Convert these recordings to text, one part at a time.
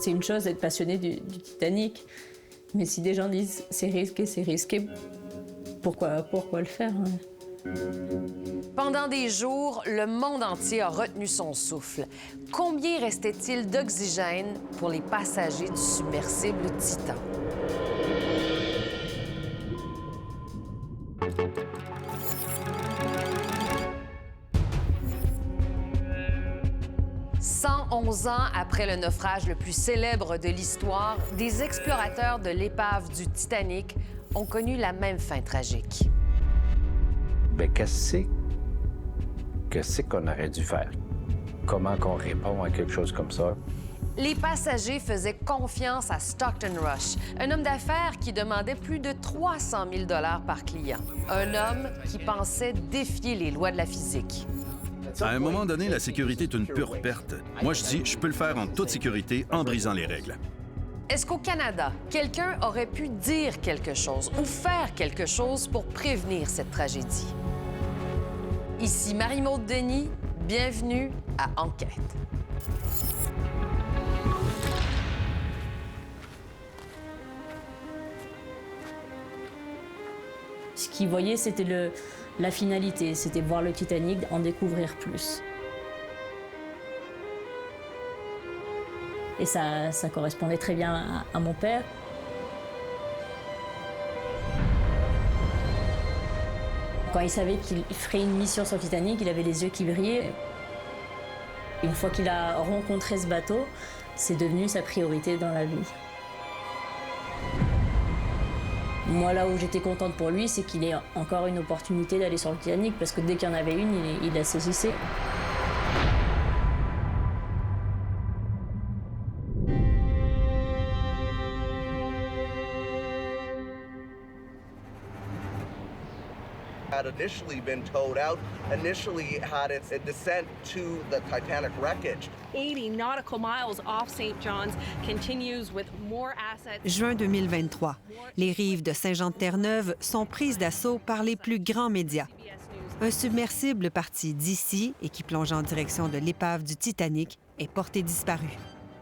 C'est une chose d'être passionné du Titanic, mais si des gens disent c'est risqué, pourquoi le faire, hein? Pendant des jours, le monde entier a retenu son souffle. Combien restait-il d'oxygène pour les passagers du submersible Titan? « 111 ans après le naufrage le plus célèbre de l'histoire, des explorateurs de l'épave du Titanic ont connu la même fin tragique. » Bien, qu'est-ce qu'on aurait dû faire? Comment qu'on répond à quelque chose comme ça? Les passagers faisaient confiance à Stockton Rush, un homme d'affaires qui demandait plus de 300 000 $ par client. Un homme qui pensait défier les lois de la physique. À un moment donné, la sécurité est une pure perte. Moi, je dis, je peux le faire en toute sécurité, en brisant les règles. Est-ce qu'au Canada, quelqu'un aurait pu dire quelque chose ou faire quelque chose pour prévenir cette tragédie? Ici Marie-Maude Denis, bienvenue à Enquête. Ce qu'ils voyaient, c'était la finalité, c'était voir le Titanic, en découvrir plus. Et ça correspondait très bien à mon père. Quand il savait qu'il ferait une mission sur le Titanic, il avait les yeux qui brillaient. Une fois qu'il a rencontré ce bateau, c'est devenu sa priorité dans la vie. Moi, là où j'étais contente pour lui, c'est qu'il ait encore une opportunité d'aller sur le Titanic, parce que dès qu'il y en avait une, il la saisissait. Had initially been towed out, initially had its descent to the Titanic wreckage. 80 nautical miles off St. John's continues with more assets. Juin 2023. Les rives de Saint-Jean-de-Terre-Neuve sont prises d'assaut par les plus grands médias. Un submersible parti d'ici et qui plonge en direction de l'épave du Titanic est porté disparu.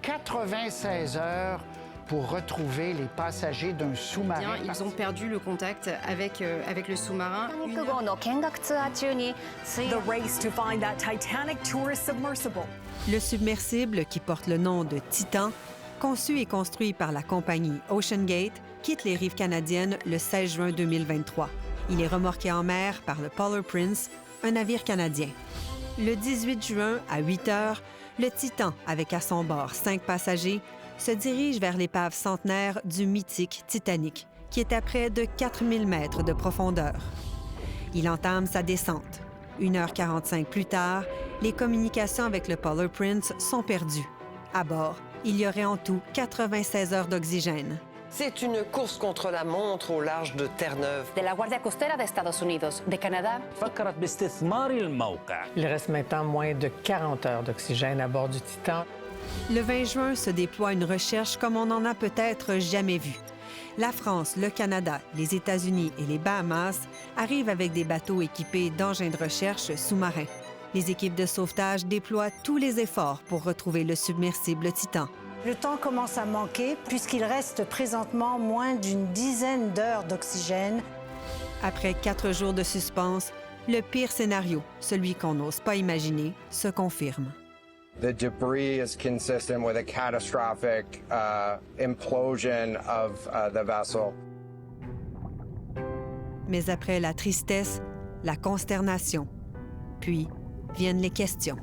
96 heures pour retrouver les passagers d'un sous-marin. Ils ont perdu le contact avec le sous-marin. Le submersible, qui porte le nom de Titan, conçu et construit par la compagnie OceanGate, quitte les rives canadiennes le 16 juin 2023. Il est remorqué en mer par le Polar Prince, un navire canadien. Le 18 juin, à 8 heures, le Titan, avec à son bord 5 passagers, se dirige vers l'épave centenaire du mythique Titanic, qui est à près de 4000 mètres de profondeur. Il entame sa descente. 1h45 plus tard, les communications avec le Polar Prince sont perdues. À bord, il y aurait en tout 96 heures d'oxygène. C'est une course contre la montre au large de Terre-Neuve. De la Guardia Costera des Estados Unidos, de Canada. Il reste maintenant moins de 40 heures d'oxygène à bord du Titan. Le 20 juin se déploie une recherche comme on n'en a peut-être jamais vu. La France, le Canada, les États-Unis et les Bahamas arrivent avec des bateaux équipés d'engins de recherche sous-marins. Les équipes de sauvetage déploient tous les efforts pour retrouver le submersible Titan. Le temps commence à manquer puisqu'il reste présentement moins d'une dizaine d'heures d'oxygène. Après 4 jours de suspense, le pire scénario, celui qu'on n'ose pas imaginer, se confirme. The debris is consistent with a catastrophic implosion of the vessel. Mais après la tristesse, la consternation, puis viennent les questions.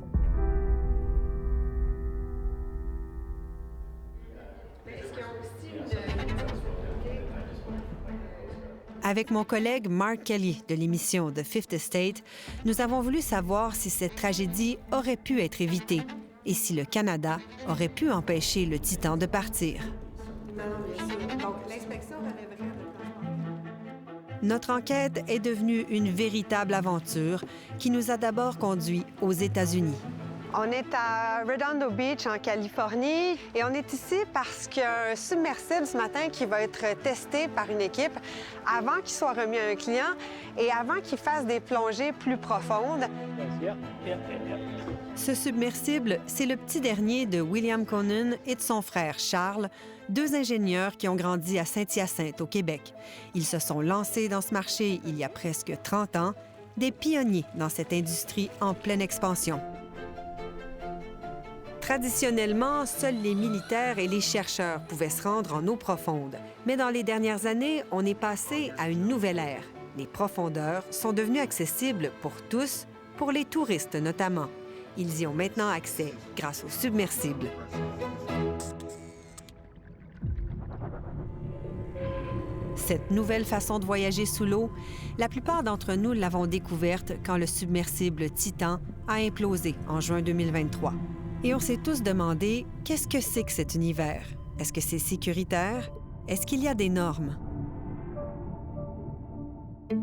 Avec mon collègue Mark Kelly de l'émission The Fifth Estate, nous avons voulu savoir si cette tragédie aurait pu être évitée et si le Canada aurait pu empêcher le Titan de partir. Notre enquête est devenue une véritable aventure qui nous a d'abord conduits aux États-Unis. On est à Redondo Beach, en Californie, et on est ici parce qu'il y a un submersible ce matin qui va être testé par une équipe avant qu'il soit remis à un client et avant qu'il fasse des plongées plus profondes. Ce submersible, c'est le petit dernier de William Conan et de son frère Charles, deux ingénieurs qui ont grandi à Saint-Hyacinthe, au Québec. Ils se sont lancés dans ce marché il y a presque 30 ans, des pionniers dans cette industrie en pleine expansion. Traditionnellement, seuls les militaires et les chercheurs pouvaient se rendre en eau profonde. Mais dans les dernières années, on est passé à une nouvelle ère. Les profondeurs sont devenues accessibles pour tous, pour les touristes notamment. Ils y ont maintenant accès grâce aux submersibles. Cette nouvelle façon de voyager sous l'eau, la plupart d'entre nous l'avons découverte quand le submersible Titan a implosé en juin 2023. Et on s'est tous demandé, qu'est-ce que c'est que cet univers? Est-ce que c'est sécuritaire? Est-ce qu'il y a des normes? I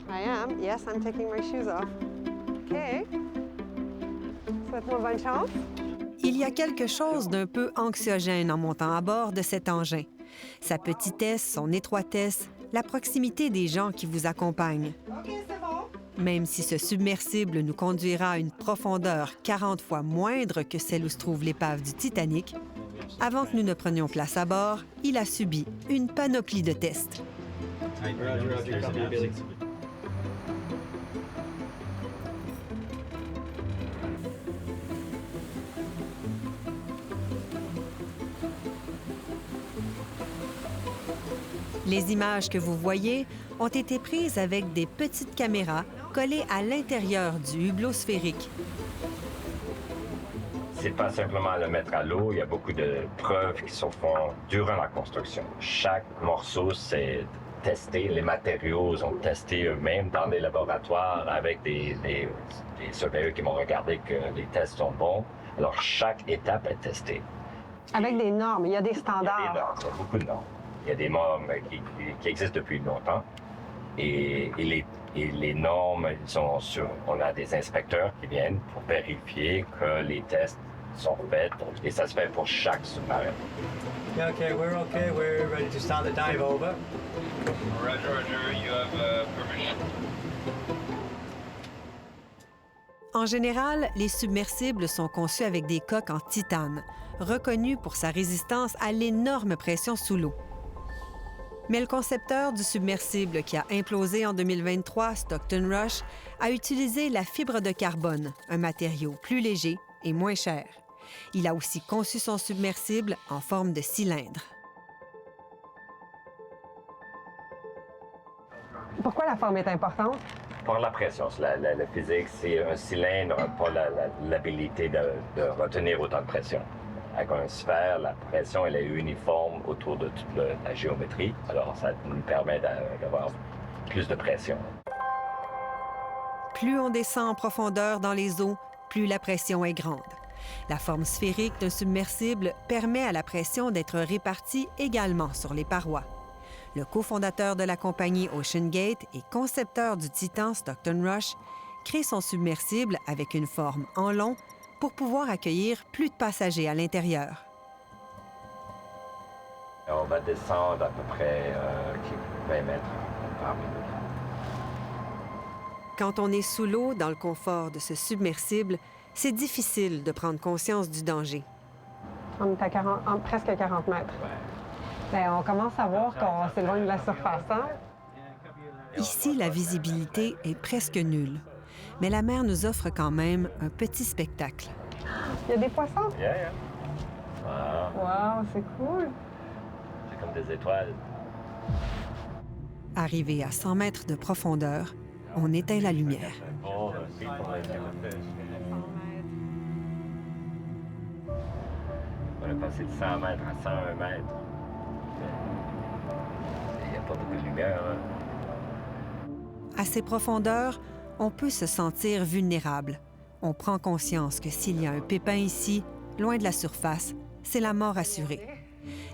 am. Yes, I'm taking my shoes off. OK. Souhaite-moi bonne chance. Il y a quelque chose d'un peu anxiogène en montant à bord de cet engin. Sa petitesse, son étroitesse, la proximité des gens qui vous accompagnent. OK, c'est bon. Même si ce submersible nous conduira à une profondeur 40 fois moindre que celle où se trouve l'épave du Titanic, avant que nous ne prenions place à bord, il a subi une panoplie de tests. Les images que vous voyez ont été prises avec des petites caméras collées à l'intérieur du hublot sphérique. C'est pas simplement le mettre à l'eau, il y a beaucoup de preuves qui se font durant la construction. Chaque morceau, c'est testé, les matériaux sont testés eux-mêmes dans les laboratoires avec des surveilleurs qui vont regarder que les tests sont bons. Alors, chaque étape est testée. Avec des normes, il y a des standards. Il y a des normes, il y a beaucoup de normes. Il y a des normes qui existent depuis longtemps. Et les normes, on a des inspecteurs qui viennent pour vérifier que les tests sont faits. Et ça se fait pour chaque sous-marin. Okay, we're ready to start the dive over. Roger, you have permission. En général, les submersibles sont conçus avec des coques en titane, reconnues pour sa résistance à l'énorme pression sous l'eau. Mais le concepteur du submersible qui a implosé en 2023, Stockton Rush, a utilisé la fibre de carbone, un matériau plus léger et moins cher. Il a aussi conçu son submersible en forme de cylindre. Pourquoi la forme est importante? Pour la pression, la physique, c'est un cylindre pour l'habilité de retenir autant de pression. Avec une sphère, la pression elle est uniforme autour de toute la géométrie. Alors, ça nous permet d'avoir plus de pression. Plus on descend en profondeur dans les eaux, plus la pression est grande. La forme sphérique d'un submersible permet à la pression d'être répartie également sur les parois. Le cofondateur de la compagnie OceanGate et concepteur du Titan Stockton Rush crée son submersible avec une forme en long pour pouvoir accueillir plus de passagers à l'intérieur. On va descendre à peu près 20 mètres par minute. Quand on est sous l'eau, dans le confort de ce submersible, c'est difficile de prendre conscience du danger. On est à presque 40 mètres. Ouais. Bien, on commence à voir qu'on s'éloigne de la surface. Hein? Ici, la visibilité est presque nulle. Mais la mer nous offre quand même un petit spectacle. Il y a des poissons? Yeah. Wow, c'est cool. C'est comme des étoiles. Arrivé à 100 mètres de profondeur, on éteint la lumière. On est passé de 100 mètres à 101 mètres. Il n'y a pas beaucoup de lumière. À ces profondeurs, on peut se sentir vulnérable. On prend conscience que s'il y a un pépin ici, loin de la surface, c'est la mort assurée.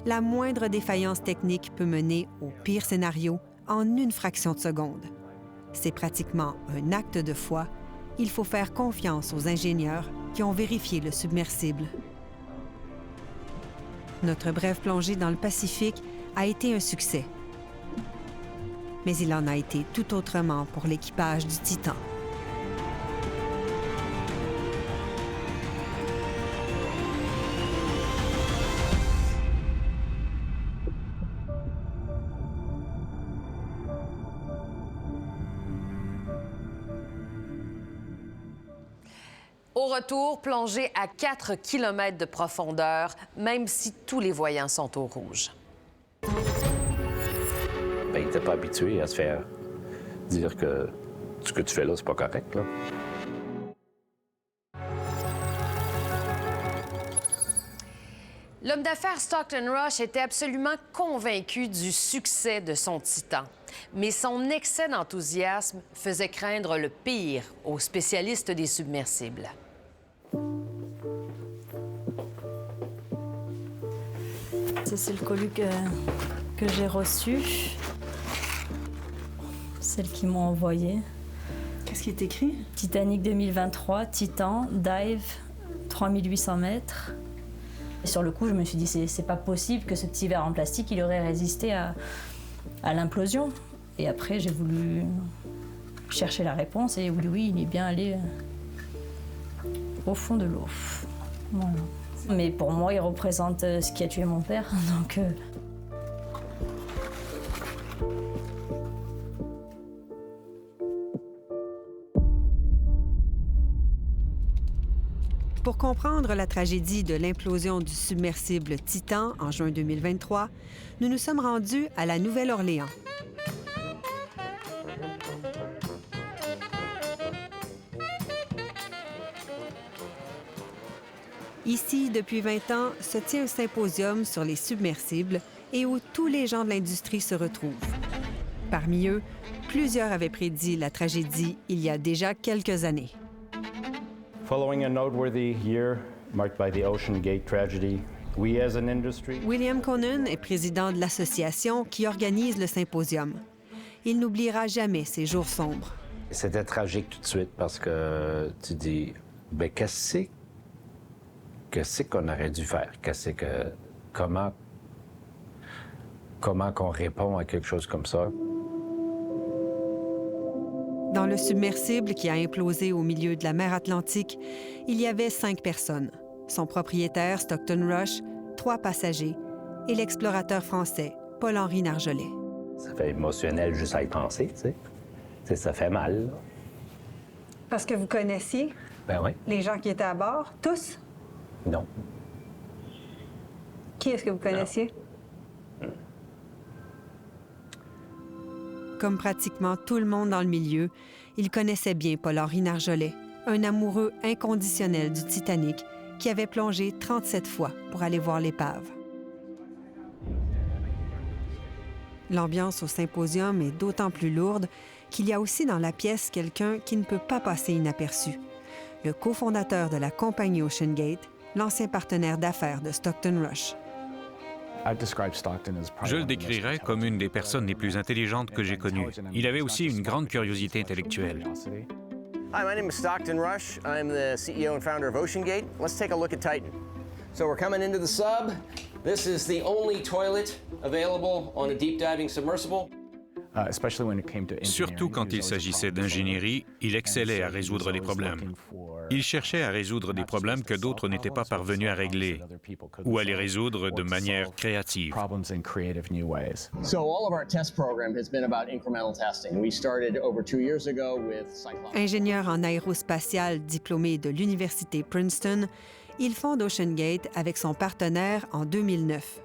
La moindre défaillance technique peut mener au pire scénario en une fraction de seconde. C'est pratiquement un acte de foi il faut faire confiance aux ingénieurs qui ont vérifié le submersible. Notre brève plongée dans le Pacifique a été un succès. Mais il en a été tout autrement pour l'équipage du Titan. Au retour, plongée à 4 km de profondeur, même si tous les voyants sont au rouge. Bien, il n'était pas habitué à se faire dire que ce que tu fais là, c'est pas correct, là. L'homme d'affaires Stockton Rush était absolument convaincu du succès de son Titan. Mais son excès d'enthousiasme faisait craindre le pire aux spécialistes des submersibles. C'est le colis que j'ai reçu. Celle qu'ils m'ont envoyée. Qu'est-ce qui est écrit? Titanic 2023, Titan, dive, 3800 mètres. Et sur le coup, je me suis dit, c'est pas possible que ce petit verre en plastique, il aurait résisté à l'implosion. Et après, j'ai voulu chercher la réponse et oui, il est bien allé au fond de l'eau. Voilà. Mais pour moi, il représente ce qui a tué mon père, donc... Pour comprendre la tragédie de l'implosion du submersible Titan en juin 2023, nous nous sommes rendus à la Nouvelle-Orléans. Ici, depuis 20 ans, se tient un symposium sur les submersibles et où tous les gens de l'industrie se retrouvent. Parmi eux, plusieurs avaient prédit la tragédie il y a déjà quelques années. Following a noteworthy year marked by the Ocean Gate tragedy, we as an industry... William Conan est président de l'association qui organise le symposium. Il n'oubliera jamais ces jours sombres. C'était tragique tout de suite parce que tu dis, bien, qu'est-ce qu'on aurait dû faire? Comment qu'on répond à quelque chose comme ça? Dans le submersible qui a implosé au milieu de la mer Atlantique, il y avait 5 personnes. Son propriétaire, Stockton Rush, 3 passagers et l'explorateur français, Paul-Henri Nargeolet. Ça fait émotionnel juste à y penser, tu sais. Ça fait mal. Là. Parce que vous connaissiez Ben oui. les gens qui étaient à bord, tous? Non. Qui est-ce que vous connaissiez? Comme pratiquement tout le monde dans le milieu, il connaissait bien Paul-Henri Nargeolet, un amoureux inconditionnel du Titanic qui avait plongé 37 fois pour aller voir l'épave. L'ambiance au symposium est d'autant plus lourde qu'il y a aussi dans la pièce quelqu'un qui ne peut pas passer inaperçu. Le cofondateur de la compagnie OceanGate, l'ancien partenaire d'affaires de Stockton Rush. Je le décrirais comme une des personnes les plus intelligentes que j'ai connues. Il avait aussi une grande curiosité intellectuelle. Hi, my name is Stockton Rush. I'm the CEO and founder of OceanGate. Let's take a look at Titan. So we're coming into the sub. This is the only toilet available on a deep diving submersible. Surtout quand il s'agissait d'ingénierie, il excellait à résoudre les problèmes. Il cherchait à résoudre des problèmes que d'autres n'étaient pas parvenus à régler ou à les résoudre de manière créative. So all of our test program has been about incremental testing. We started over 2 years ago with Cyclops. Ingénieur en aérospatial diplômé de l'Université Princeton, il fonde OceanGate avec son partenaire en 2009.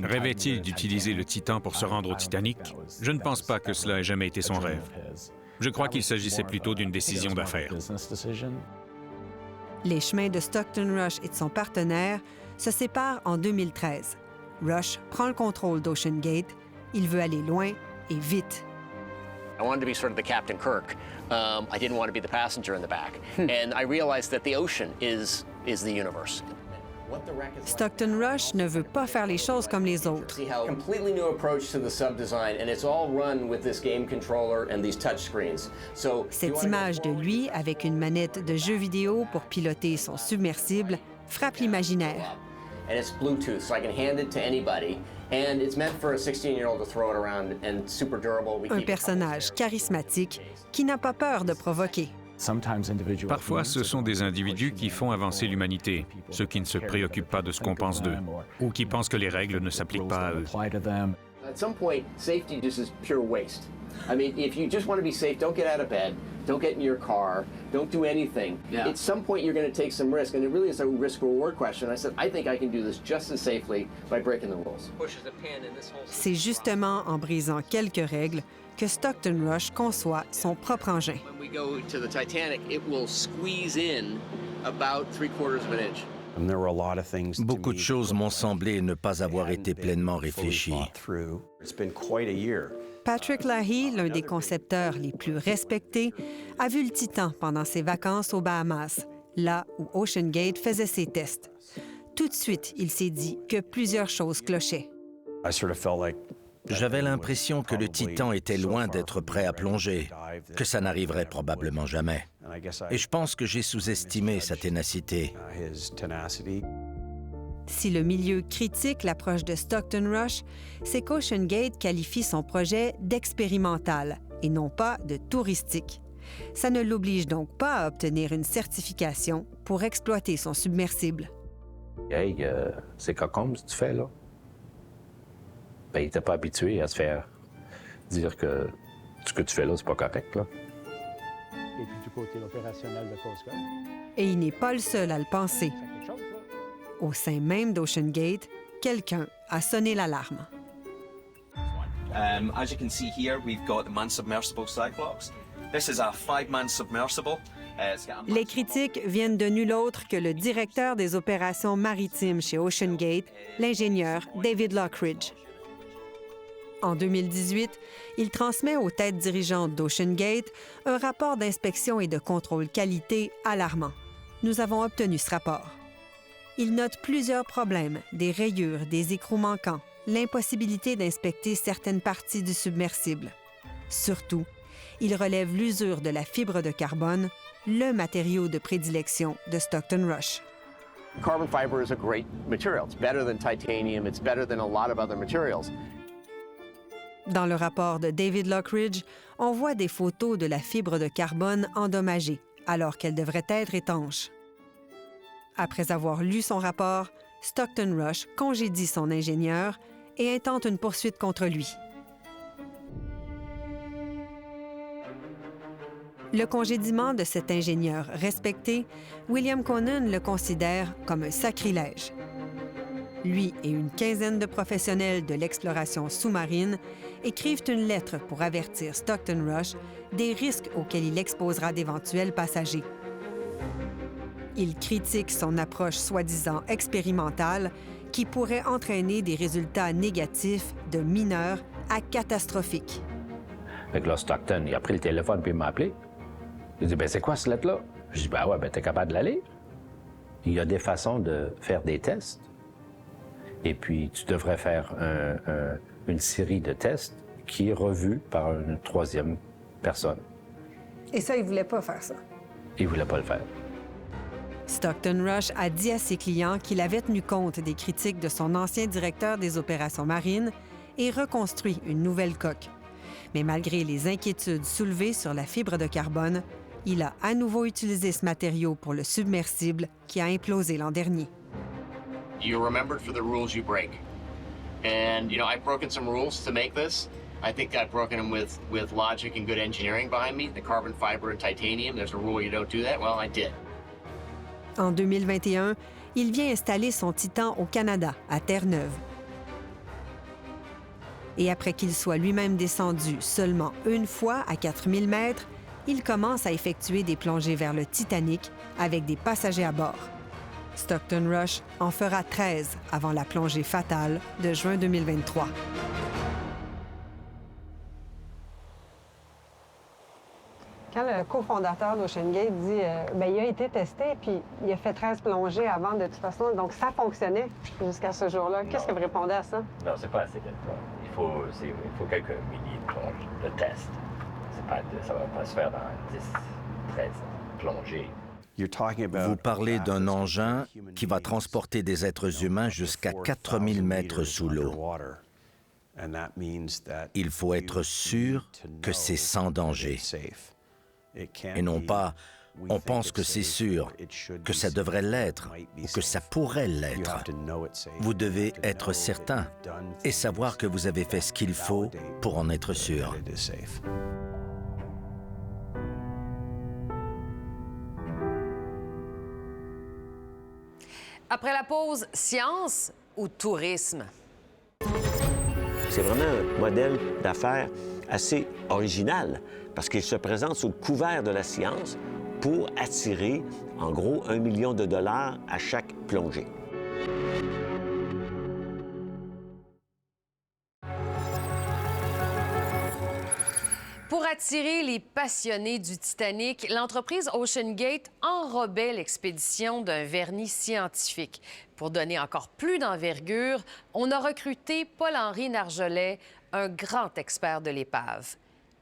Rêvait-il d'utiliser le Titan pour se rendre au Titanic? Je ne pense pas que cela ait jamais été son rêve. Je crois qu'il s'agissait plutôt d'une décision d'affaires. Les chemins de Stockton Rush et de son partenaire se séparent en 2013. Rush prend le contrôle d'OceanGate. Il veut aller loin et vite. I wanted to be sort of the Captain Kirk. I didn't want to be the passenger in the back. And I realized that the ocean is the universe. Stockton Rush ne veut pas faire les choses comme les autres. Completely new approach to the sub design, and it's all run with this game controller and these touch screens. So cette image de lui avec une manette de jeu vidéo pour piloter son submersible frappe l'imaginaire. And it's Bluetooth, so I can hand it to anybody. And it's meant for a 16-year-old to throw it around and super durable. Un personnage charismatique qui n'a pas peur de provoquer. Parfois, ce sont des individus qui font avancer l'humanité, ceux qui ne se préoccupent pas de ce qu'on pense d'eux, ou qui pensent que les règles ne s'appliquent pas à eux. At some point, safety just is pure waste. I mean, if you just want to be safe, don't get out of bed, don't get in your car, don't do anything. Yeah. At some point, you're going to take some risk, and it really is a risk-reward question. I said, I think I can do this just as safely by breaking the rules. C'est justement en brisant quelques règles que Stockton Rush conçoit son propre engin. When we go to the Titanic, it will squeeze in about 3/4 of an inch. Beaucoup de choses m'ont semblé ne pas avoir été pleinement réfléchies. Patrick Leahy, l'un des concepteurs les plus respectés, a vu le Titan pendant ses vacances aux Bahamas, là où OceanGate faisait ses tests. Tout de suite, il s'est dit que plusieurs choses clochaient. J'avais l'impression que le Titan était loin d'être prêt à plonger, que ça n'arriverait probablement jamais. Et je pense que j'ai sous-estimé sa ténacité. Si le milieu critique l'approche de Stockton Rush, c'est qu'OceanGate qualifie son projet d'expérimental et non pas de touristique. Ça ne l'oblige donc pas à obtenir une certification pour exploiter son submersible. Hey, c'est cocon ce que tu fais, là. Ben, il n'était pas habitué à se faire dire que ce que tu fais là, c'est pas correct, là. Et puis du côté opérationnel de Coast Guard. Et il n'est pas le seul à le penser. Au sein même d'OceanGate, quelqu'un a sonné l'alarme. As you can see here, we've got the man-submersible Cyclops. This is a 5-man submersible. Les critiques viennent de nul autre que le directeur des opérations maritimes chez OceanGate, l'ingénieur David Lockridge. En 2018, il transmet aux têtes dirigeantes d'OceanGate un rapport d'inspection et de contrôle qualité alarmant. Nous avons obtenu ce rapport. Il note plusieurs problèmes, des rayures, des écrous manquants, l'impossibilité d'inspecter certaines parties du submersible. Surtout, il relève l'usure de la fibre de carbone, le matériau de prédilection de Stockton Rush. Carbon fiber is a great material. It's better than titanium. It's better than a lot of other materials. Dans le rapport de David Lockridge, on voit des photos de la fibre de carbone endommagée, alors qu'elle devrait être étanche. Après avoir lu son rapport, Stockton Rush congédie son ingénieur et intente une poursuite contre lui. Le congédiement de cet ingénieur respecté, William Conan le considère comme un sacrilège. Lui et une quinzaine de professionnels de l'exploration sous-marine écrivent une lettre pour avertir Stockton Rush des risques auxquels il exposera d'éventuels passagers. Il critique son approche soi-disant expérimentale qui pourrait entraîner des résultats négatifs de mineurs à catastrophiques. Fait que là, Stockton, il a pris le téléphone puis il m'a appelé. Il dit, ben c'est quoi cette lettre-là? Je dis, ben ouais, ben t'es capable de la lire. Il y a des façons de faire des tests. Et puis, tu devrais faire une série de tests qui est revue par une troisième personne. Et ça, il ne voulait pas faire ça. Il ne voulait pas le faire. Stockton Rush a dit à ses clients qu'il avait tenu compte des critiques de son ancien directeur des opérations marines et reconstruit une nouvelle coque. Mais malgré les inquiétudes soulevées sur la fibre de carbone, il a à nouveau utilisé ce matériau pour le submersible qui a implosé l'an dernier. You're remembered for the rules you break. And, you know, I've broken some rules to make this. I think I've broken them with logic and good engineering behind me. The carbon fiber and titanium, there's a rule you don't do that. Well, I did. En 2021, il vient installer son Titan au Canada, à Terre-Neuve. Et après qu'il soit lui-même descendu seulement une fois à 4000 mètres, il commence à effectuer des plongées vers le Titanic avec des passagers à bord. Stockton Rush en fera 13 avant la plongée fatale de juin 2023. Quand le cofondateur d'OceanGate, dit il a été testé, puis il a fait 13 plongées avant, de toute façon, donc ça fonctionnait jusqu'à ce jour-là. Qu'est-ce que vous répondez à ça? Non, c'est pas assez de il faut quelques milliers de tests. Ça va pas se faire dans 10, 13 plongées. Vous parlez d'un engin qui va transporter des êtres humains jusqu'à 4000 mètres sous l'eau. Il faut être sûr que c'est sans danger. Et non pas, on pense que c'est sûr, que ça devrait l'être ou que ça pourrait l'être. Vous devez être certain et savoir que vous avez fait ce qu'il faut pour en être sûr. Après la pause, science ou tourisme? C'est vraiment un modèle d'affaires assez original parce qu'il se présente sous le couvert de la science pour attirer, en gros, $1 million à chaque plongée. Pour attirer les passionnés du Titanic, l'entreprise OceanGate enrobait l'expédition d'un vernis scientifique. Pour donner encore plus d'envergure, on a recruté Paul-Henri Nargeolet, un grand expert de l'épave.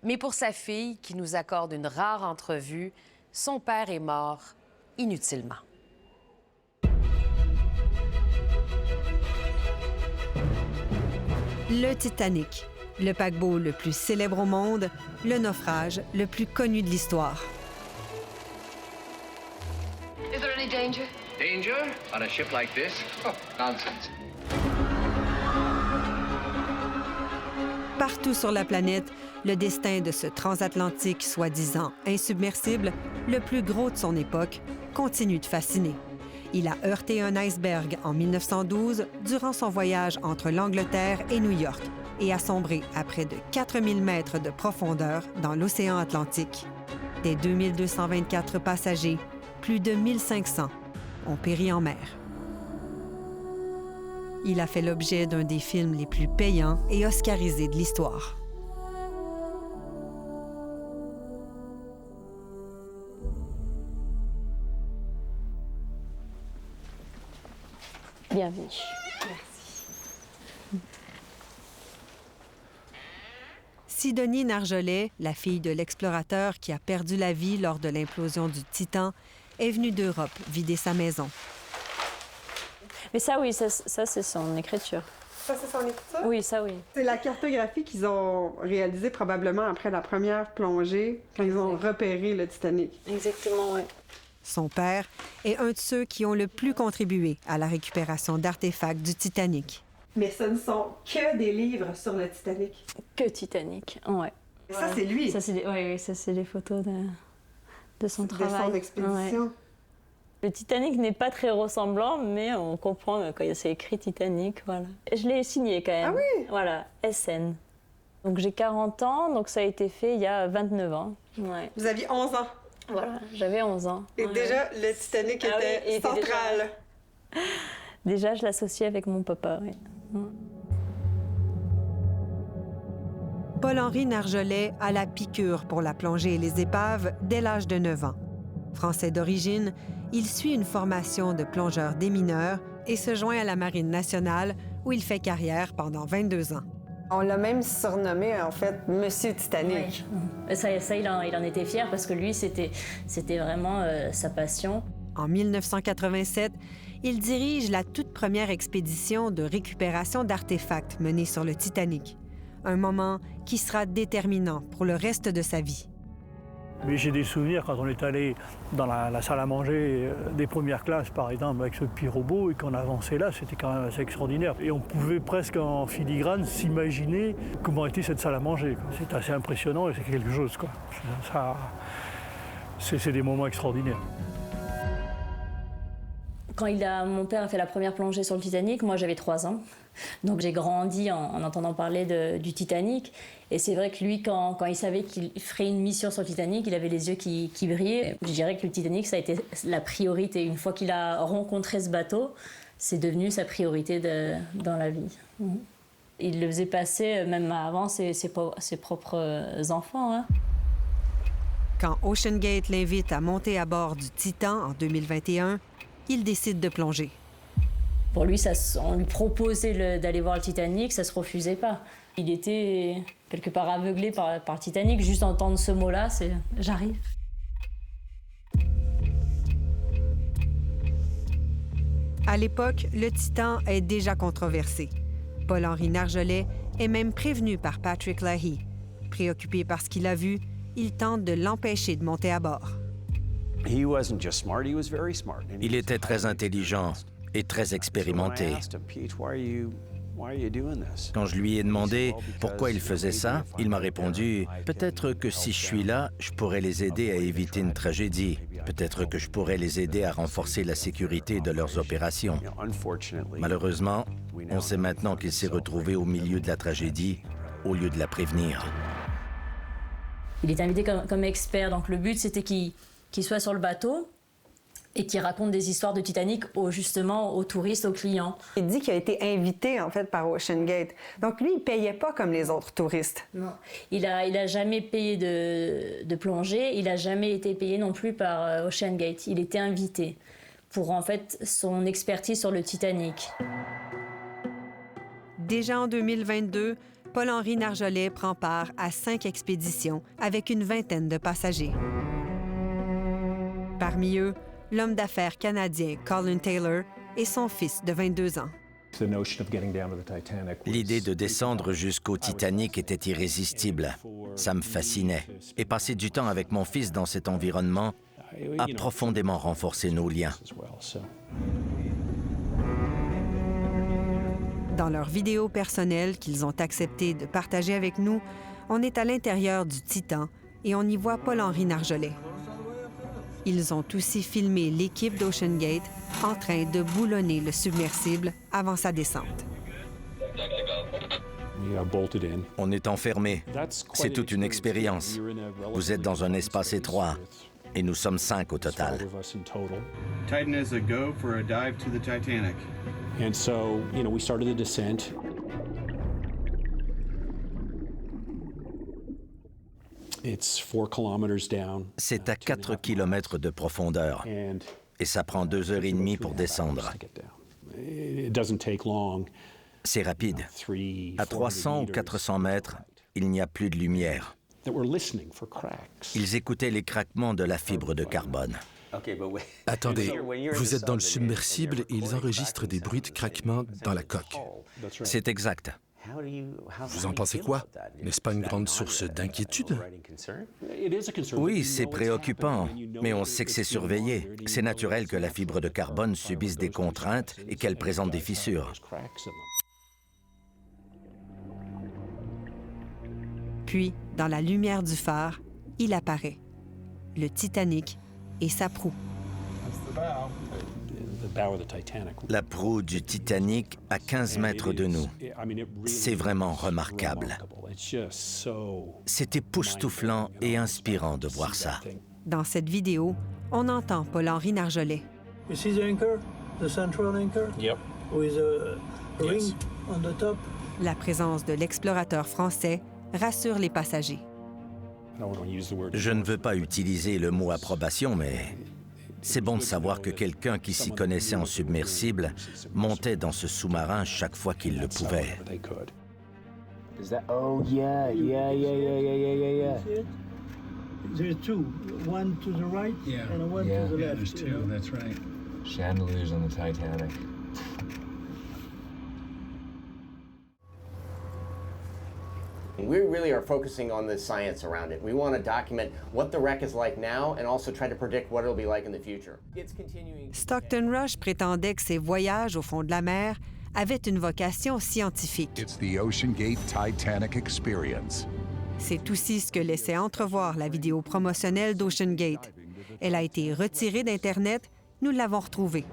Mais pour sa fille, qui nous accorde une rare entrevue, son père est mort inutilement. Le Titanic, le paquebot le plus célèbre au monde, le naufrage le plus connu de l'histoire. Is there any danger? Danger? On a ship like this? Oh, nonsense. Partout sur la planète, le destin de ce transatlantique soi-disant insubmersible, le plus gros de son époque, continue de fasciner. Il a heurté un iceberg en 1912 durant son voyage entre l'Angleterre et New York et a sombré à près de 4000 mètres de profondeur dans l'océan Atlantique. Des 2224 passagers, plus de 1500 ont péri en mer. Il a fait l'objet d'un des films les plus payants et oscarisés de l'histoire. Bienvenue. Sidonie Nargeolet, la fille de l'explorateur qui a perdu la vie lors de l'implosion du Titan, est venue d'Europe vider sa maison. Mais ça, oui, ça c'est son écriture. Ça, c'est son écriture? Oui, ça, oui. C'est la cartographie qu'ils ont réalisée probablement après la première plongée, quand ils ont repéré le Titanic. Exactement, oui. Son père est un de ceux qui ont le plus contribué à la récupération d'artefacts du Titanic. Mais ce ne sont que des livres sur le Titanic. Que Titanic, ouais. Ça, c'est lui. Ça, c'est des photos de son travail. De son expédition. Ouais. Le Titanic n'est pas très ressemblant, mais on comprend quand c'est écrit Titanic, voilà. Et je l'ai signé quand même. Ah oui? Voilà, SN. Donc j'ai 40 ans, donc ça a été fait il y a 29 ans. Ouais. Vous aviez 11 ans. Voilà, j'avais 11 ans. Et déjà, le Titanic était central. Déjà, je l'associais avec mon papa, oui. Paul-Henri Nargeolet a la piqûre pour la plongée et les épaves dès l'âge de 9 ans. Français d'origine, il suit une formation de plongeur démineur et se joint à la Marine nationale où il fait carrière pendant 22 ans. On l'a même surnommé, en fait, Monsieur Titanic. Ouais. Ça il en était fier parce que lui, c'était vraiment sa passion. En 1987, il dirige la toute première expédition de récupération d'artefacts menée sur le Titanic. Un moment qui sera déterminant pour le reste de sa vie. Mais j'ai des souvenirs quand on est allé dans la salle à manger des premières classes, par exemple, avec ce petit robot, et qu'on avançait là, c'était quand même assez extraordinaire. Et on pouvait presque en filigrane s'imaginer comment était cette salle à manger. C'est assez impressionnant et c'est quelque chose, quoi. C'est des moments extraordinaires. Quand mon père a fait la première plongée sur le Titanic, moi j'avais 3 ans. Donc j'ai grandi en entendant parler du Titanic. Et c'est vrai que lui, quand il savait qu'il ferait une mission sur le Titanic, il avait les yeux qui brillaient. Je dirais que le Titanic, ça a été la priorité. Une fois qu'il a rencontré ce bateau, c'est devenu sa priorité dans la vie. Il le faisait passer, même avant, ses propres enfants. Hein. Quand OceanGate l'invite à monter à bord du Titan en 2021, il décide de plonger. Pour lui, on lui proposait d'aller voir le Titanic, ça se refusait pas. Il était quelque part aveuglé par le Titanic. Juste entendre ce mot-là, c'est « j'arrive ». À l'époque, le Titan est déjà controversé. Paul-Henri Nargeolet est même prévenu par Patrick Leahy. Préoccupé par ce qu'il a vu, il tente de l'empêcher de monter à bord. Il était très intelligent et très expérimenté. Quand je lui ai demandé pourquoi il faisait ça, il m'a répondu « Peut-être que si je suis là, je pourrais les aider à éviter une tragédie. Peut-être que je pourrais les aider à renforcer la sécurité de leurs opérations. » Malheureusement, on sait maintenant qu'il s'est retrouvé au milieu de la tragédie au lieu de la prévenir. Il est invité comme expert, donc le but c'était qu'il soit sur le bateau et qu'il raconte des histoires de Titanic justement aux touristes, aux clients. Il dit qu'il a été invité en fait par OceanGate. Donc lui, il payait pas comme les autres touristes. Non, il a jamais payé de plongée, il a jamais été payé non plus par OceanGate. Il était invité pour en fait son expertise sur le Titanic. Déjà en 2022, Paul-Henri Nargeolet prend part à 5 expéditions avec une vingtaine de passagers. Parmi eux, l'homme d'affaires canadien Colin Taylor et son fils de 22 ans. L'idée de descendre jusqu'au Titanic était irrésistible. Ça me fascinait. Et passer du temps avec mon fils dans cet environnement a profondément renforcé nos liens. Dans leurs vidéos personnelles qu'ils ont accepté de partager avec nous, on est à l'intérieur du Titan et on y voit Paul-Henri Nargeolet. Ils ont aussi filmé l'équipe d'OceanGate en train de boulonner le submersible avant sa descente. On est enfermé. C'est toute une expérience. Vous êtes dans un espace étroit et nous sommes 5 au total. Titan is a go for a dive to the Titanic. And so, we started the descent. It's 4 kilometers down. C'est à 4 kilomètres de profondeur et ça prend 2 heures et demie pour descendre. It doesn't take long. C'est rapide. À 300 ou 400 mètres, il n'y a plus de lumière. Ils écoutaient les craquements de la fibre de carbone. Attendez, vous êtes dans le submersible et ils enregistrent des bruits de craquement dans la coque. C'est exact. Vous en pensez quoi? N'est-ce pas une grande source d'inquiétude? Oui, c'est préoccupant, mais on sait que c'est surveillé. C'est naturel que la fibre de carbone subisse des contraintes et qu'elle présente des fissures. Puis, dans la lumière du phare, il apparaît. Le Titanic et sa proue. La proue du Titanic à 15 mètres de nous. C'est vraiment remarquable. C'est époustouflant et inspirant de voir ça. Dans cette vidéo, on entend Paul-Henri Nargeolet. You see the anchor, the central anchor? Yep. With a ring on the top? La présence de l'explorateur français rassure les passagers. Je ne veux pas utiliser le mot approbation, mais c'est bon de savoir que quelqu'un qui s'y connaissait en submersible montait dans ce sous-marin chaque fois qu'il le pouvait. Oh, yeah. There's 2, one to the right and one to the left. There's 2, that's right. Chandeliers on the Titanic. We really are focusing on the science around it. We want to document what the wreck is like now and also try to predict what it'll be like in the future. It's continuing. Stockton Rush prétendait que ses voyages au fond de la mer avaient une vocation scientifique. It's the OceanGate Titanic experience. C'est aussi ce que laissait entrevoir la vidéo promotionnelle d'OceanGate. Elle a été retirée d'Internet, nous l'avons retrouvée.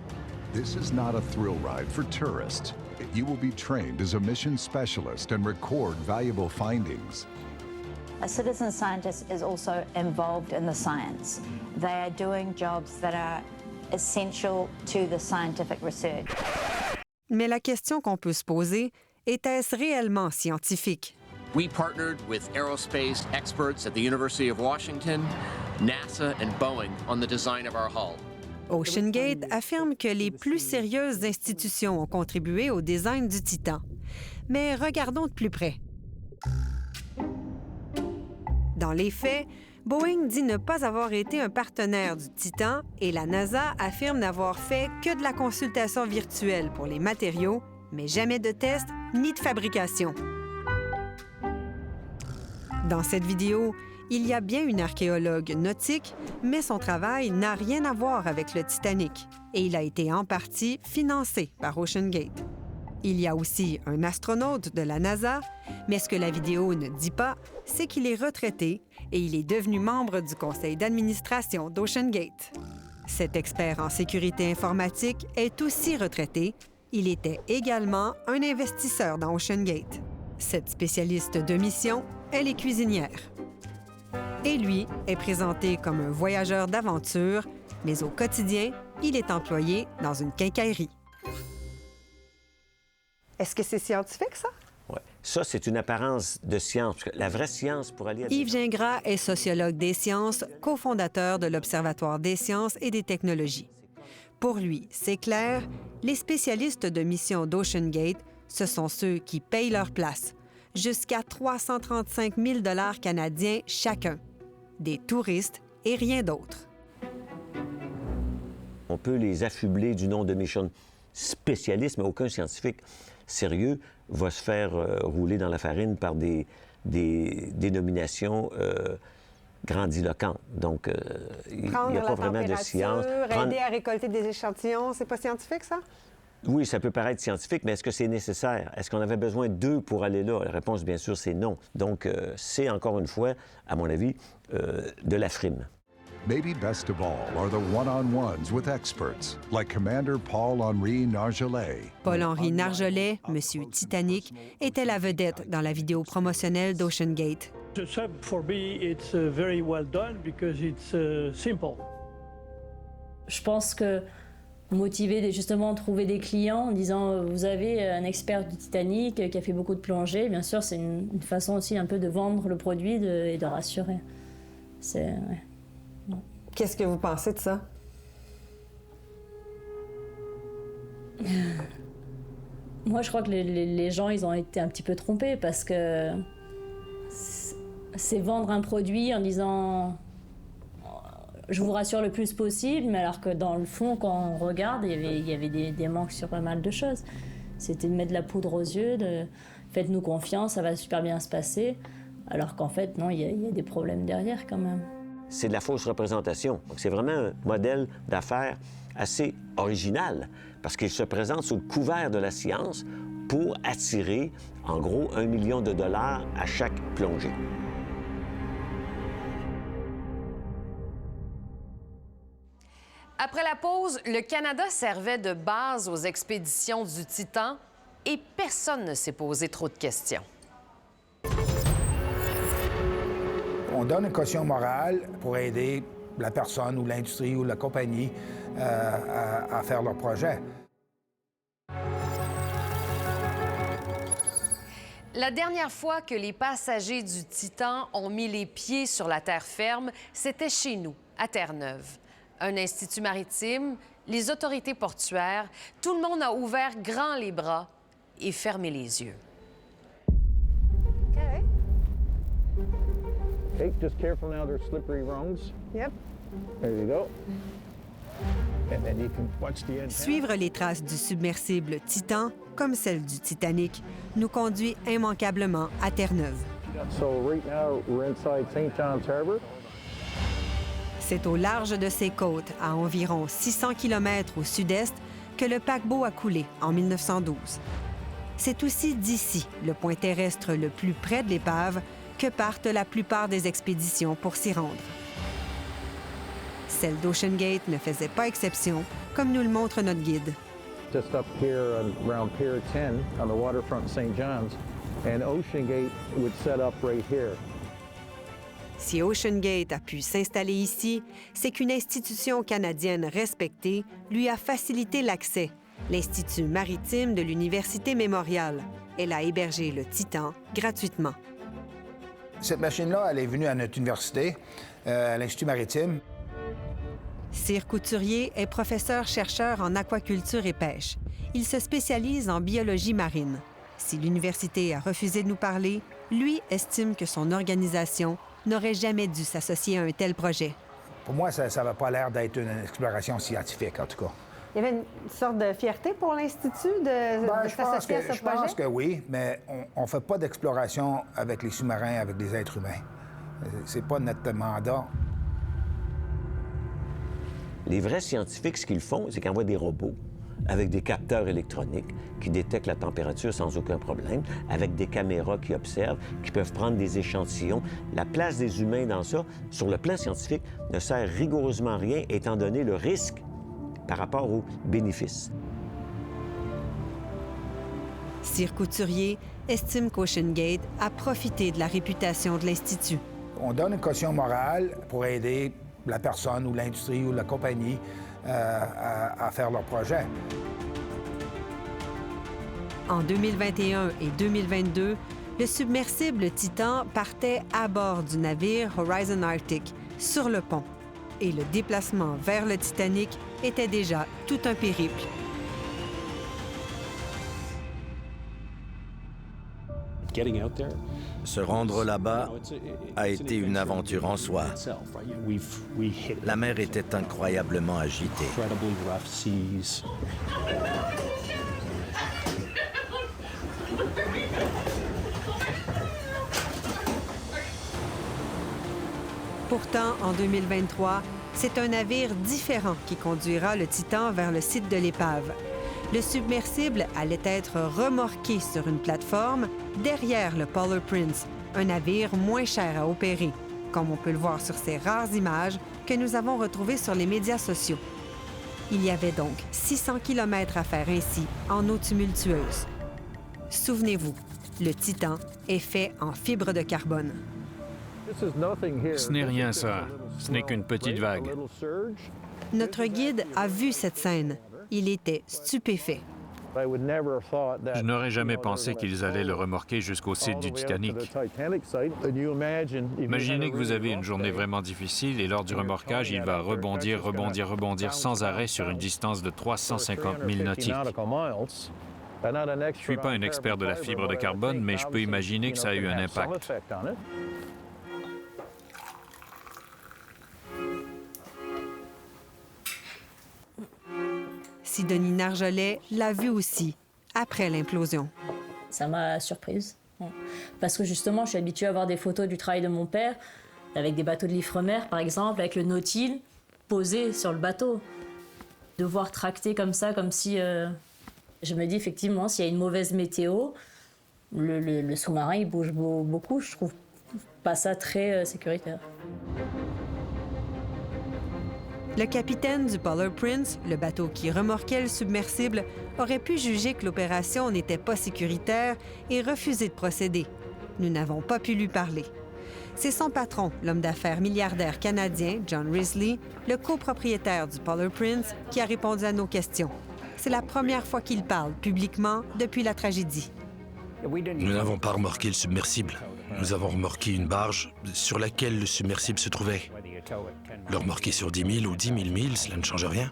This is not a thrill ride for tourists. You will be trained as a mission specialist and record valuable findings. A citizen scientist is also involved in the science. They are doing jobs that are essential to the scientific research. Mais la question qu'on peut se poser, était-ce réellement scientifique? We partnered with aerospace experts at the University of Washington NASA and Boeing on the design of our hull. OceanGate affirme que les plus sérieuses institutions ont contribué au design du Titan. Mais regardons de plus près. Dans les faits, Boeing dit ne pas avoir été un partenaire du Titan et la NASA affirme n'avoir fait que de la consultation virtuelle pour les matériaux, mais jamais de test ni de fabrication. Dans cette vidéo, il y a bien une archéologue nautique, mais son travail n'a rien à voir avec le Titanic et il a été en partie financé par OceanGate. Il y a aussi un astronaute de la NASA, mais ce que la vidéo ne dit pas, c'est qu'il est retraité et il est devenu membre du conseil d'administration d'OceanGate. Cet expert en sécurité informatique est aussi retraité. Il était également un investisseur dans OceanGate. Cette spécialiste de mission, elle est cuisinière. Et lui est présenté comme un voyageur d'aventure, mais au quotidien, il est employé dans une quincaillerie. Est-ce que c'est scientifique, ça? Oui. Ça, c'est une apparence de science. La vraie science pour aller à... Yves Gingras est sociologue des sciences, cofondateur de l'Observatoire des sciences et des technologies. Pour lui, c'est clair, les spécialistes de mission d'OceanGate, ce sont ceux qui payent leur place, jusqu'à 335 000 $ canadiens chacun. Des touristes et rien d'autre. On peut les affubler du nom de mission spécialistes, mais aucun scientifique sérieux va se faire rouler dans la farine par des dénominations grandiloquentes. Donc, il n'y a pas vraiment de science. Aider à récolter des échantillons, c'est pas scientifique, ça? Oui, ça peut paraître scientifique, mais est-ce que c'est nécessaire? Est-ce qu'on avait besoin d'eux pour aller là? La réponse, bien sûr, c'est non. Donc, c'est encore une fois, à mon avis, de la frime. Maybe best of all are the one-on-ones with experts, like Commander Paul-Henri Nargeolet. Paul-Henri Nargeolet, Monsieur Titanic, était la vedette dans la vidéo promotionnelle d'OceanGate. The sub, for me, it's very well done because it's simple. Je pense que motiver justement trouver des clients en disant vous avez un expert du Titanic qui a fait beaucoup de plongées, bien sûr, c'est une façon aussi un peu de vendre le produit et de rassurer. C'est... Ouais. Qu'est-ce que vous pensez de ça? Moi, je crois que les gens, ils ont été un petit peu trompés parce que c'est vendre un produit en disant je vous rassure le plus possible, mais alors que dans le fond, quand on regarde, il y avait des manques sur pas mal de choses. C'était de mettre de la poudre aux yeux, de faites-nous confiance, ça va super bien se passer, alors qu'en fait, non, il y a des problèmes derrière quand même. C'est de la fausse représentation. Donc, c'est vraiment un modèle d'affaires assez original parce qu'il se présente sous le couvert de la science pour attirer, en gros, 1 million de $ à chaque plongée. Après la pause, le Canada servait de base aux expéditions du Titan et personne ne s'est posé trop de questions. On donne une caution morale pour aider la personne ou l'industrie ou la compagnie à faire leur projet. La dernière fois que les passagers du Titan ont mis les pieds sur la terre ferme, c'était chez nous, à Terre-Neuve. Un institut maritime, les autorités portuaires, tout le monde a ouvert grand les bras et fermé les yeux. Okay, just careful now, there's slippery rungs. Yep. There you go. And then you can watch the end. Suivre les traces du submersible Titan, comme celle du Titanic, nous conduit immanquablement à Terre-Neuve. So right now, we're inside St. John's Harbor. C'est au large de ses côtes, à environ 600 km au sud-est, que le paquebot a coulé en 1912. C'est aussi d'ici, le point terrestre le plus près de l'épave, que partent la plupart des expéditions pour s'y rendre. Celle d'OceanGate ne faisait pas exception, comme nous le montre notre guide. Just up here around Pier 10 on the waterfront of St. John's, and OceanGate would set up right here. Si OceanGate a pu s'installer ici, c'est qu'une institution canadienne respectée lui a facilité l'accès, l'Institut maritime de l'Université Mémorial. Elle a hébergé le Titan gratuitement. Cette machine-là, elle est venue à notre université à l'Institut maritime. Cyr Couturier est professeur-chercheur en aquaculture et pêche. Il se spécialise en biologie marine. Si l'université a refusé de nous parler, lui estime que son organisation n'aurait jamais dû s'associer à un tel projet. Pour moi, ça n'avait pas l'air d'être une exploration scientifique, en tout cas. Il y avait une sorte de fierté pour l'Institut de s'associer à ce projet? Je pense que oui, mais on ne fait pas d'exploration avec les sous-marins, avec des êtres humains. C'est pas notre mandat. Les vrais scientifiques, ce qu'ils font, c'est qu'ils envoient des robots avec des capteurs électroniques qui détectent la température sans aucun problème, avec des caméras qui observent, qui peuvent prendre des échantillons. La place des humains dans ça, sur le plan scientifique, ne sert rigoureusement à rien, étant donné le risque par rapport aux bénéfices. Cyr Couturier estime qu'OceanGate a profité de la réputation de l'Institut. On donne une caution morale pour aider la personne ou l'industrie ou la compagnie à faire leur projet. En 2021 et 2022, le submersible Titan partait à bord du navire Horizon Arctic, sur le pont. Et le déplacement vers le Titanic était déjà tout un périple. Se rendre là-bas a été une aventure en soi. La mer était incroyablement agitée. Pourtant, en 2023, c'est un navire différent qui conduira le Titan vers le site de l'épave. Le submersible allait être remorqué sur une plateforme derrière le Polar Prince, un navire moins cher à opérer, comme on peut le voir sur ces rares images que nous avons retrouvées sur les médias sociaux. Il y avait donc 600 km à faire ainsi, en eau tumultueuse. Souvenez-vous, le Titan est fait en fibre de carbone. Ce n'est rien, ça. Ce n'est qu'une petite vague. Notre guide a vu cette scène. Il était stupéfait. Je n'aurais jamais pensé qu'ils allaient le remorquer jusqu'au site du Titanic. Imaginez que vous avez une journée vraiment difficile et lors du remorquage, il va rebondir sans arrêt sur une distance de 350 000 nautiques. Je ne suis pas un expert de la fibre de carbone, mais je peux imaginer que ça a eu un impact. Sidonie Narjolet l'a vu aussi, après l'implosion. Ça m'a surprise. Parce que justement, je suis habituée à voir des photos du travail de mon père, avec des bateaux de l'Ifremer, par exemple, avec le Nautile posé sur le bateau. De voir tracter comme ça, comme si... Je me dis, effectivement, s'il y a une mauvaise météo, le sous-marin, il bouge beaucoup. Je trouve pas ça très sécuritaire. Le capitaine du Polar Prince, le bateau qui remorquait le submersible, aurait pu juger que l'opération n'était pas sécuritaire et refuser de procéder. Nous n'avons pas pu lui parler. C'est son patron, l'homme d'affaires milliardaire canadien, John Risley, le copropriétaire du Polar Prince, qui a répondu à nos questions. C'est la première fois qu'il parle publiquement depuis la tragédie. Nous n'avons pas remorqué le submersible. Nous avons remorqué une barge sur laquelle le submersible se trouvait. Le remorquer sur 10 000 ou 10 000 milles, cela ne change rien.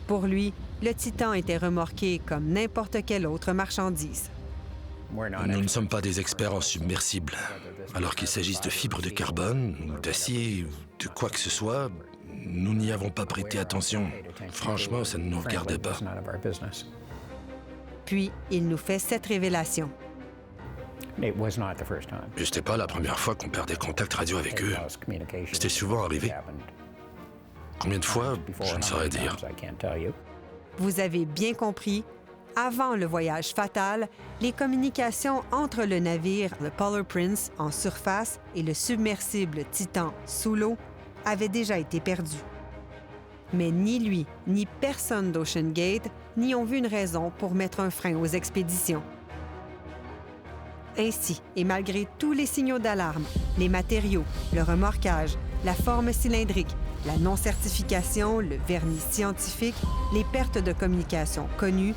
Pour lui, le Titan était remorqué comme n'importe quelle autre marchandise. Nous ne sommes pas des experts en submersible. Alors qu'il s'agisse de fibres de carbone, ou d'acier, ou de quoi que ce soit, nous n'y avons pas prêté attention. Franchement, ça ne nous regardait pas. Puis, il nous fait cette révélation. C'était pas la première fois qu'on perdait contact radio avec eux. C'était souvent arrivé. Combien de fois, je ne saurais dire. Vous avez bien compris, avant le voyage fatal, les communications entre le navire, le Polar Prince, en surface, et le submersible Titan, sous l'eau, avaient déjà été perdues. Mais ni lui, ni personne d'OceanGate n'y ont vu une raison pour mettre un frein aux expéditions. Ainsi, et malgré tous les signaux d'alarme, les matériaux, le remorquage, la forme cylindrique, la non-certification, le vernis scientifique, les pertes de communication connues,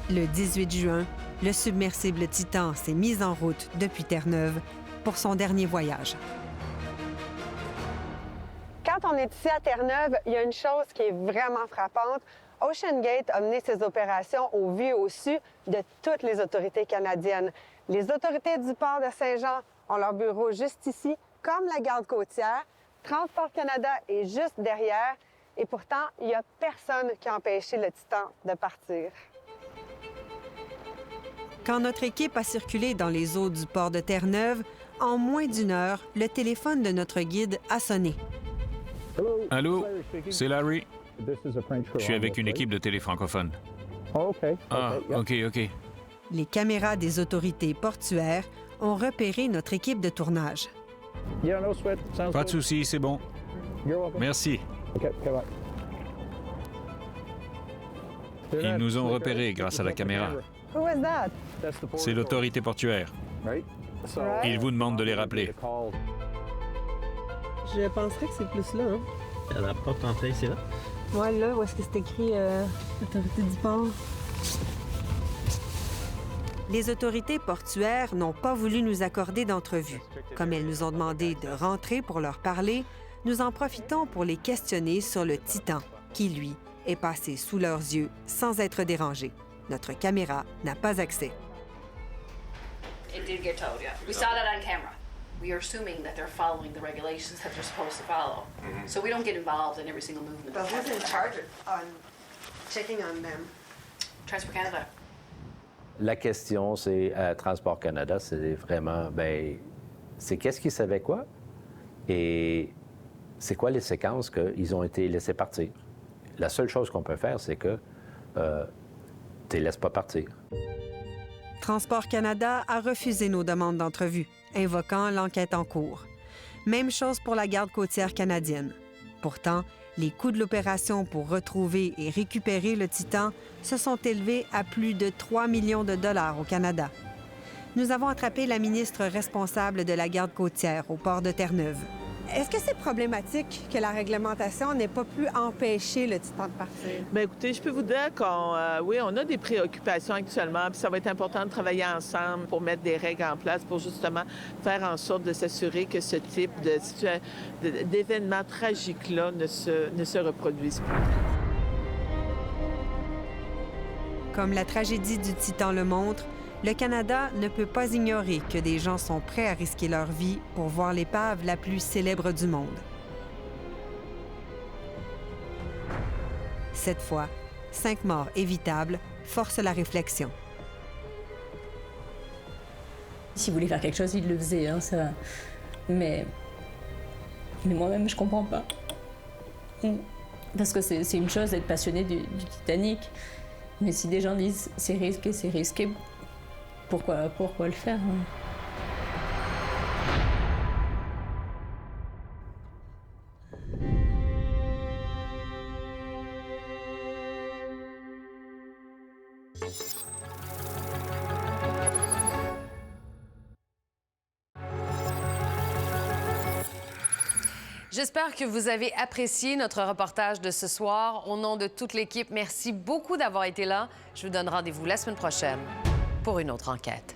le 18 juin, le submersible Titan s'est mis en route depuis Terre-Neuve pour son dernier voyage. quand on est ici à Terre-Neuve, il y a une chose qui est vraiment frappante. OceanGate a mené ses opérations au vu et au su de toutes les autorités canadiennes. Les autorités du port de Saint-Jean ont leur bureau juste ici, comme la garde côtière. Transport Canada est juste derrière. Et pourtant, il n'y a personne qui a empêché le Titan de partir. Quand notre équipe a circulé dans les eaux du port de Terre-Neuve, en moins d'1 heure, le téléphone de notre guide a sonné. Allô, c'est Larry. Je suis avec une équipe de télé francophone. Ah, OK. Les caméras des autorités portuaires ont repéré notre équipe de tournage. Pas de souci, c'est bon. Merci. Ils nous ont repérés grâce à la caméra. Who was that? C'est l'autorité portuaire. Ils vous demandent de les rappeler. Je penserais que c'est plus là, hein? À la porte d'entrée, c'est là? Ouais, là, où est-ce que c'est écrit autorité du port? Les autorités portuaires n'ont pas voulu nous accorder d'entrevue. Comme elles nous ont demandé de rentrer pour leur parler, nous en profitons pour les questionner sur le Titan, qui, lui, est passé sous leurs yeux sans être dérangé. Notre caméra n'a pas accès. It did get towed, yeah. We saw that on camera. We are assuming that they're following the regulations that they're supposed to follow. So we don't get involved in every single movement. But who's in charge on checking on them? Transport Canada. La question, c'est à Transport Canada, c'est vraiment, c'est qu'est-ce qu'ils savaient quoi et c'est quoi les séquences qu'ils ont été laissés partir. La seule chose qu'on peut faire, c'est que tu les laisses pas partir. Transport Canada a refusé nos demandes d'entrevue, invoquant l'enquête en cours. Même chose pour la garde côtière canadienne. Pourtant, les coûts de l'opération pour retrouver et récupérer le Titan se sont élevés à plus de 3 millions de dollars au Canada. Nous avons attrapé la ministre responsable de la garde côtière au port de Terre-Neuve. Est-ce que c'est problématique que la réglementation n'ait pas pu empêcher le Titan de partir? Bien, écoutez, je peux vous dire qu'on on a des préoccupations actuellement, puis ça va être important de travailler ensemble pour mettre des règles en place pour justement faire en sorte de s'assurer que ce type d'événements tragiques-là ne se reproduise plus. Comme la tragédie du Titan le montre, le Canada ne peut pas ignorer que des gens sont prêts à risquer leur vie pour voir l'épave la plus célèbre du monde. Cette fois, 5 morts évitables forcent la réflexion. S'ils voulaient faire quelque chose, ils le faisaient, hein, ça. Mais moi-même, je comprends pas. Parce que c'est une chose d'être passionné du Titanic. Mais si des gens disent c'est risqué, pourquoi le faire, hein? J'espère que vous avez apprécié notre reportage de ce soir. Au nom de toute l'équipe, merci beaucoup d'avoir été là. Je vous donne rendez-vous la semaine prochaine pour une autre enquête.